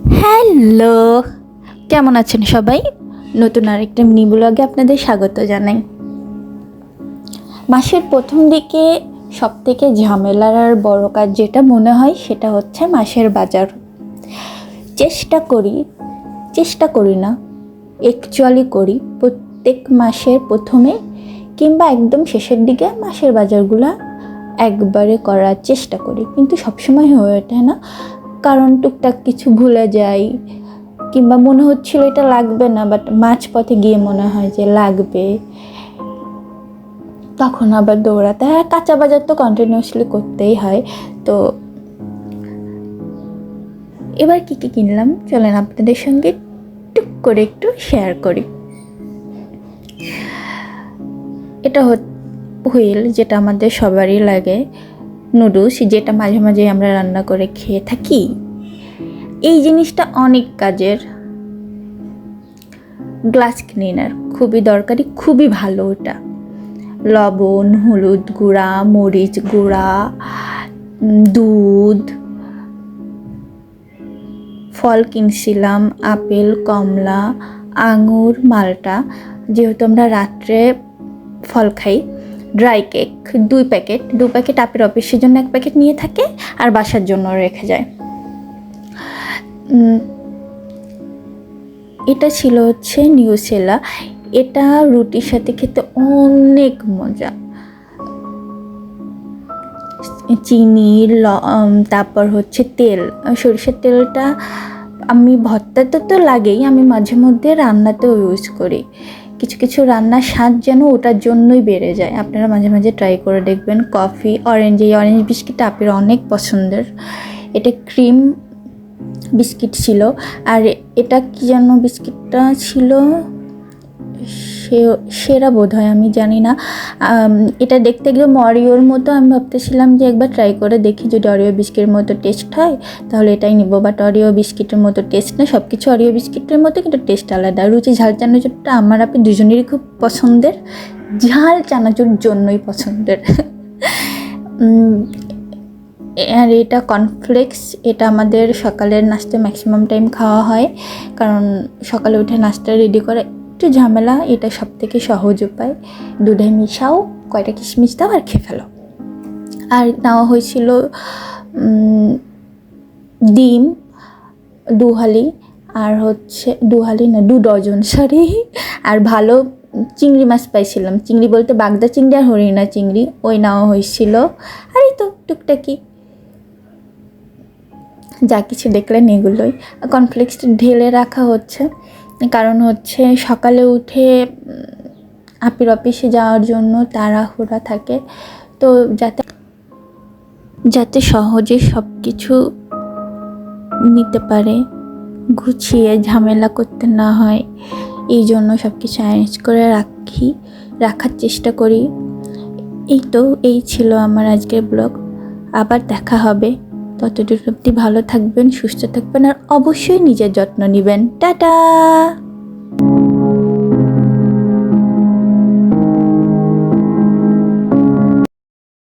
Hello, কেমন আছেন সবাই? নতুন আরেকটা মিনি ব্লগে আপনাদের স্বাগত জানাই। মাসের প্রথম দিকে সবথেকে ঝামেলার আর বড় কাজ যেটা মনে হয় সেটা হচ্ছে মাসের বাজার। চেষ্টা করি না, অ্যাকচুয়ালি করি প্রত্যেক মাসের প্রথমে কিংবা একদম শেষের দিকে মাসের বাজারগুলো একবারে করার চেষ্টা করি, কিন্তু সবসময় হয়ে ওঠে না, কারণ টুকটাক কিছু ভুলে যাই কিংবা মনে হচ্ছিল এটা লাগবে না, বাট মাঝপথে গিয়ে মনে হয় যে লাগবে, তখন আবার দৌড়াতে হয়। কাঁচা বাজার তো কন্টিনিউয়াসলি করতেই হয়। তো এবার কী কী কিনলাম চলেন আপনাদের সঙ্গে টুক করে একটু শেয়ার করি। এটা হুইল, যেটা আমাদের সবারই লাগে, নুডলস, যেটা মাঝে মাঝে আমরা রান্না করে খেয়ে থাকি। এই জিনিসটা অনেক কাজের। গ্লাস ক্লিনার খুবই দরকারি, খুবই ভালো ওটা। লবণ, হলুদ গুঁড়া, মরিচ গুঁড়া, দুধ, ফল কিনছিলাম আপেল, কমলা, আঙুর, মালটা। যেহেতু আমরা রাত্রে ফল খাই, ড্রাই কেক 2 প্যাকেট আপের অফিসের জন্য 1 প্যাকেট নিয়ে থাকে, আর বাসার জন্য রেখে যায়। এটা ছিল হচ্ছে নিউসেলা। এটা রুটির সাথে খেতে অনেক মজা। চিনি, তারপর হচ্ছে তেল, সরিষার তেলটা আমি ভর্তাতে তো লাগেই, আমি মাঝে মধ্যে রান্নাতেও ইউজ করি। কিছু কিছু রান্নার স্বাদ যেন ওটার জন্যই বেড়ে যায়। আপনারা মাঝে মাঝে ট্রাই করে দেখবেন। কফি, এই অরেঞ্জ বিস্কিট আপের অনেক পছন্দের। এটা ক্রিম বিস্কিট ছিল, আর এটা কি যেন বিস্কিটটা ছিল, সেরা বোধ হয়, আমি জানি না। এটা দেখতে একদম অরিওর মতো। আমি ভাবতেছিলাম যে একবার ট্রাই করে দেখি, যদি অরিও বিস্কিটের মতো টেস্ট হয় তাহলে এটাই নিব, বাট অরিও বিস্কিটের মতো টেস্ট না। সব কিছু অরিও বিস্কিটের মতো, কিন্তু টেস্ট আলাদা। রুচি ঝাল চানাচুরটা আমার আপনি দুজনেরই খুব পছন্দের, ঝাল চানাচুর জন্যই পছন্দের। আর এটা কর্নফ্লেক্স, এটা আমাদের সকালের নাস্তা ম্যাক্সিমাম টাইম খাওয়া হয়, কারণ সকালে উঠে নাস্তা রেডি করা একটু ঝামেলা। এটা সব থেকে সহজ উপায়। দুধে মিশাও, কয়টা কিশমিশ দাও আর খেয়ে ফেলো। আর নেওয়া হয়েছিল ডিম 2 হালি, আর হচ্ছে 2 ডজন, সরি। আর ভালো চিংড়ি মাছ পাইছিলাম। চিংড়ি বলতে বাগদা চিংড়ি আর হরিণা চিংড়ি, ওই নেওয়া হয়েছিল। আর এই তো টুকটাকি যা কিছু দেখলেন এগুলোই। কর্নফ্লেক্সটা ঢেলে রাখা হচ্ছে, কারণ হচ্ছে সকালে উঠে আপির অফিসে যাওয়ার জন্য তাড়াহুড়া থাকে, তো যাতে সহজে সব কিছু নিতে পারে, গুছিয়ে ঝামেলা করতে না হয়, এই জন্য সব কিছু অ্যারেঞ্জ করে রাখার চেষ্টা করি। এই ছিল আমার আজকের ব্লগ। আবার দেখা হবে। ততটুকু অবধি ভালো থাকবেন, সুস্থ থাকবেন, আর অবশ্যই নিজের যত্ন নেবেন। টাটা।